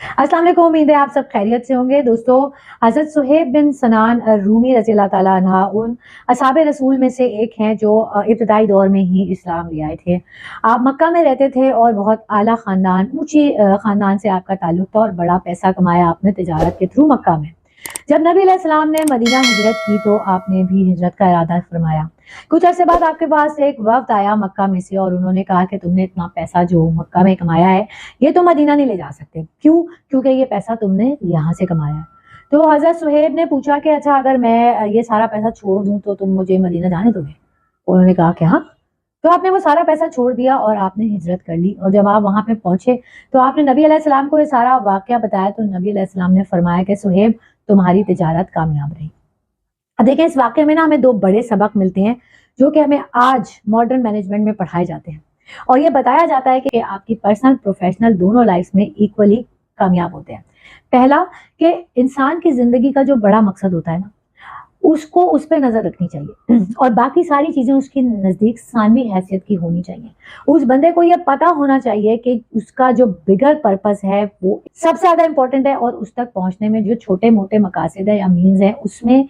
अस्सलाम वालेकुम, उम्मीद है आप सब खैरियत से होंगे। दोस्तों, हज़रत सुहेब बिन सनान रूमी रज़ी अल्लाह ताला अन्हा उन असहाबे रसूल में से एक हैं जो इब्तिदाई दौर में ही इस्लाम ले आए थे। आप मक्का में रहते थे और बहुत आला ख़ानदान, ऊँची ख़ानदान से आपका ताल्लुक था और बड़ा पैसा कमाया आपने तिजारत के थ्रू मक्का में। जब नबी अलैहिस्सलाम ने मदीना हिजरत की तो आपने भी हिजरत का इरादा फरमाया। कुछ अरसे बाद आपके पास एक वफ्द आया मक्का में से और उन्होंने कहा कि तुमने इतना पैसा जो मक्का में कमाया है ये तो मदीना नहीं ले जा सकते। क्यों? क्योंकि ये पैसा तुमने यहाँ से कमाया है। तो हज़रत सुहेब ने पूछा कि अच्छा, अगर मैं ये सारा पैसा छोड़ दूँ तो तुम मुझे मदीना जाने दोगे? उन्होंने कहा कि हाँ। तो आपने वो सारा पैसा छोड़ दिया और आपने हिजरत कर ली, और जब आप वहाँ पे पहुंचे तो आपने नबी अलैहिस्सलाम को ये सारा वाकया बताया तो नबी अलैहिस्सलाम ने फरमाया कि सुहेब, तुम्हारी तिजारत कामयाब रही। अब देखिए, इस वाकये में ना हमें दो बड़े सबक मिलते हैं जो कि हमें आज मॉडर्न मैनेजमेंट में पढ़ाए जाते हैं, और ये बताया जाता है कि आपकी पर्सनल प्रोफेशनल दोनों लाइफ में इक्वली कामयाब होते हैं। पहला, कि इंसान की जिंदगी का जो बड़ा मकसद होता है ना, उसको उस पर नजर रखनी चाहिए और बाकी सारी चीजें उसके नजदीक सानवी हैसियत की होनी चाहिए। उस बंदे को ये पता होना चाहिए कि उसका जो बिगर पर्पस है वो सबसे ज्यादा इंपॉर्टेंट है, और उस तक पहुंचने में जो छोटे मोटे मकासद है या मीन्स है उसमें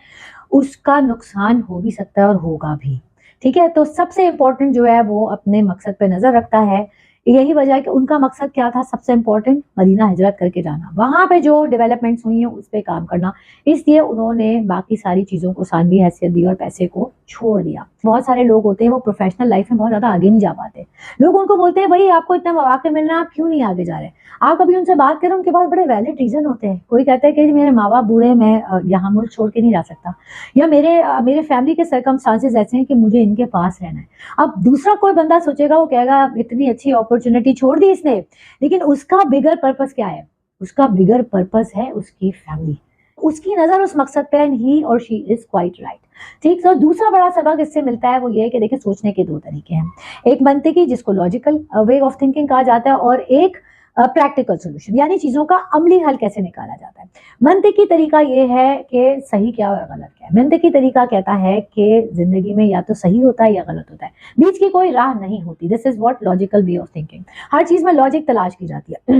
उसका नुकसान हो भी सकता है और होगा भी। ठीक है, तो सबसे इम्पोर्टेंट जो है वो अपने मकसद पे नजर रखता है। यही वजह है कि उनका मकसद क्या था? सबसे इम्पोर्टेंट मदीना हिजरत करके जाना, वहां पे जो डेवलपमेंट्स हुई हैं उस पर काम करना। इसलिए उन्होंने बाकी सारी चीजों को सानवी हैसियत दी और पैसे को छोड़ दिया। बहुत सारे लोग होते हैं वो प्रोफेशनल लाइफ में बहुत ज्यादा आगे नहीं जा पाते। लोग उनको बोलते हैं भाई आपको इतना मौके मिल रहा है, आप क्यों नहीं आगे जा रहे? आप कभी उनसे बात करें, उनके पास बड़े वैलिड रीजन होते हैं। कोई कहता है कि मेरे माँ बाप बूढ़े, मैं यहाँ मुल्क छोड़ के नहीं जा सकता, या मेरे फैमिली के सर्कमस्टांसेस ऐसे हैं कि मुझे इनके पास रहना है। अब दूसरा कोई बंदा सोचेगा, वो कहेगा इतनी अच्छी अपॉर्चुनिटी छोड़ दी इसने, लेकिन उसका बिगर पर्पस क्या है? उसका बिगर पर्पस है उसकी फैमिली, उसकी नजर उस मकसद पे, एंड ही और शी इज क्वाइट राइट। ठीक। तो दूसरा बड़ा सबक इससे मिलता है वो ये है कि देखिए, सोचने के दो तरीके हैं। एक मंतिकी, जिसको लॉजिकल वे ऑफ थिंकिंग कहा जाता है, और एक प्रैक्टिकल सोल्यूशन, यानी चीजों का अमली हल कैसे निकाला जाता है। मंतिकी तरीका ये है कि सही क्या और गलत क्या है। मंतिकी तरीका कहता है कि जिंदगी में या तो सही होता है या गलत होता है, बीच की कोई राह नहीं होती। This is what logical way of thinking. हर चीज में लॉजिक तलाश की जाती है।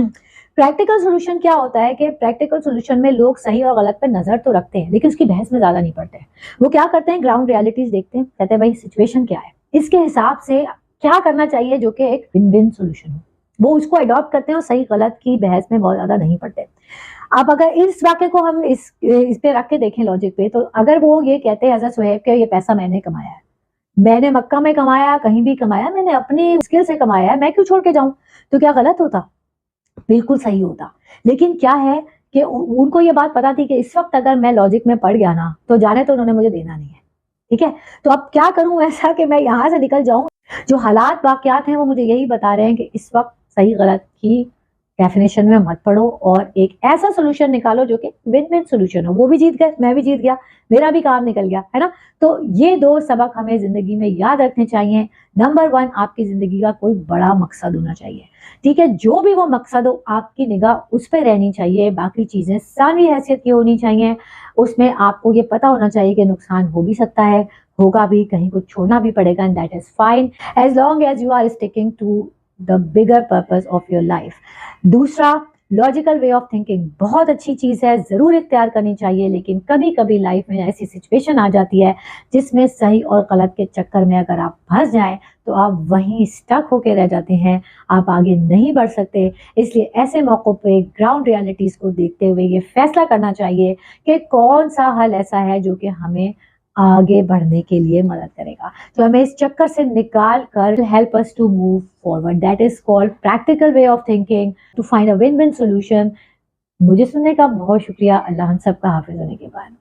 प्रैक्टिकल सोल्यूशन क्या होता है कि प्रैक्टिकल सोल्यूशन में लोग सही और गलत पे नजर तो रखते हैं, लेकिन उसकी बहस में ज्यादा नहीं पड़ते हैं। वो क्या करते हैं? ग्राउंड रियलिटीज देखते हैं, कहते हैं भाई सिचुएशन क्या है, इसके हिसाब से क्या करना चाहिए जो कि एक विन विन सोल्यूशन हो, वो उसको अडॉप्ट करते हैं और सही गलत की बहस में बहुत ज्यादा नहीं पड़ते। अब अगर इस वाक्य को हम इस पे रख के देखें लॉजिक पे, तो अगर वो ये कहते हैं हज़रत सुहेब के ये पैसा मैंने कमाया है, मैंने मक्का में कमाया, कहीं भी कमाया, मैंने अपनी स्किल से कमाया है, मैं क्यों छोड़ के जाऊं? तो क्या गलत होता? बिल्कुल सही होता। लेकिन क्या है कि उनको ये बात पता थी कि इस वक्त अगर मैं लॉजिक में पड़ गया ना, तो जाने तो उन्होंने मुझे देना नहीं है। ठीक है, तो अब क्या करूं ऐसा कि मैं यहाँ से निकल जाऊं? जो हालात वाकयात हैं वो मुझे यही बता रहे हैं कि इस वक्त सही गलत की डेफिनेशन में मत पड़ो और एक ऐसा सोल्यूशन निकालो जो कि विन विन सोल्यूशन हो। वो भी जीत गए, मैं भी जीत गया, मेरा भी काम निकल गया, है ना। तो ये दो सबक हमें जिंदगी में याद रखने चाहिए। नंबर 1, आपकी जिंदगी का कोई बड़ा मकसद होना चाहिए। ठीक है, जो भी वो मकसद हो आपकी निगाह उस पर रहनी चाहिए, बाकी चीजें सानवी हैसियत की होनी चाहिए। उसमें आपको ये पता होना चाहिए कि नुकसान हो भी सकता है, होगा भी, कहीं कुछ छोड़ना भी पड़ेगा, and that is fine as long as you are sticking to the bigger purpose of your life. दूसरा, लॉजिकल वे ऑफ थिंकिंग बहुत अच्छी चीज है, जरूर इख्तियार करनी चाहिए, लेकिन कभी कभी लाइफ में ऐसी सिचुएशन आ जाती है जिसमें सही और गलत के चक्कर में अगर आप फंस जाएं तो आप वहीं स्टक होके रह जाते हैं, आप आगे नहीं बढ़ सकते। इसलिए ऐसे मौक़ों पे ग्राउंड रियलिटीज को देखते हुए ये फैसला करना चाहिए कि कौन सा हल ऐसा है जो कि हमें आगे बढ़ने के लिए मदद करेगा, तो हमें इस चक्कर से निकाल कर help us to move forward. That is called practical way of thinking to find a win win solution. मुझे सुनने का बहुत शुक्रिया। अल्लाह हम सबका हाफिज होने के बाद।